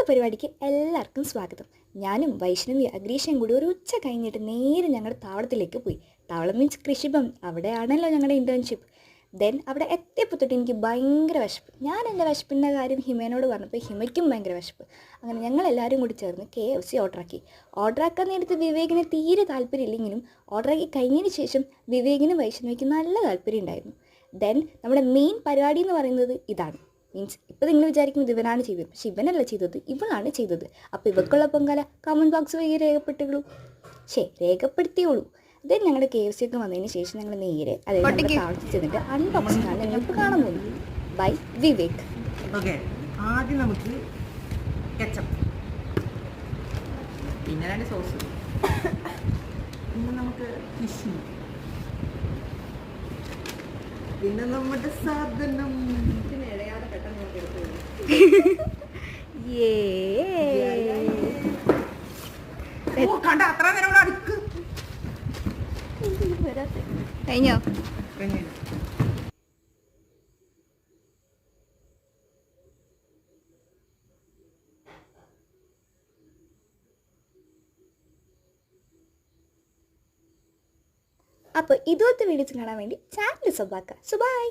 പരിപാടിക്ക് എല്ലാവർക്കും സ്വാഗതം. ഞാനും വൈഷ്ണവി അഗ്രീഷയും കൂടി ഒരു ഉച്ച കഴിഞ്ഞിട്ട് നേരെ ഞങ്ങളുടെ താവളത്തിലേക്ക് പോയി. താവളം മീൻസ് കൃഷിഭവൻ, അവിടെയാണല്ലോ ഞങ്ങളുടെ ഇൻറ്റേൺഷിപ്പ്. ദെൻ അവിടെ എത്തിയപ്പോൾ തൊട്ട് എനിക്ക് ഭയങ്കര വിശപ്പ്. ഞാൻ എൻ്റെ വിശപ്പിൻ്റെ കാര്യം ഹിമേനോട് പറഞ്ഞപ്പോൾ ഹിമയ്ക്കും ഭയങ്കര വിശപ്പ്. അങ്ങനെ ഞങ്ങളെല്ലാവരും കൂടി ചേർന്ന് KFC ഓർഡറാക്കി. ഓർഡറാക്കാൻ നേരത്ത് വിവേകിന് തീരെ താല്പര്യമില്ലെങ്കിലും ഓർഡറാക്കി കഴിഞ്ഞതിന് ശേഷം വിവേകിനും വൈഷ്ണവിക്ക് നല്ല താല്പര്യം ഉണ്ടായിരുന്നു. ദെൻ നമ്മുടെ മെയിൻ പരിപാടി എന്ന് പറയുന്നത് ഇതാണ്. മീൻസ് ഇപ്പോൾ നിങ്ങൾ വിചാരിക്കുന്നത് ഇവനാണ് ചെയ്തത്, പക്ഷെ ഇവനല്ല ചെയ്തത്, ഇവളാണ് ചെയ്തത്. അപ്പോൾ ഇവക്കുള്ള പൊങ്കാല കമൻറ്റ് ബോക്സ് വഴി രേഖപ്പെടുത്തിയോളൂ. ദെൻ ഞങ്ങളുടെ KFC ഒക്കെ വന്നതിന് ശേഷം ഞങ്ങൾ നേരെ അതായത് താമസിച്ച് ചെന്നിട്ട് അൺബോക്സിംഗ് ആണ് ഞങ്ങൾക്ക് കാണാൻ പോകുന്നത്. ബൈ വിവേക്. ഓക്കെ, ആദ്യം നമുക്ക് കെച്ചപ്പ്, പിന്നെ 2 സോസ്, പിന്നെ നമുക്ക് ഫിഷ്, പിന്നെ നമ്മുടെ സാധനം ഇഴയാതെ പെട്ടെന്ന് നമുക്ക് എടുത്തു കണ്ട അത്ര നേരം കൂടെ അടുക്ക് കഴിഞ്ഞോ? അപ്പോൾ ഇതുപോലത്തെ വീഡിയോസ് കാണാൻ വേണ്ടി ചാനൽ സബ്സ്ക്രൈബ് ആക്കുക. ബൈ.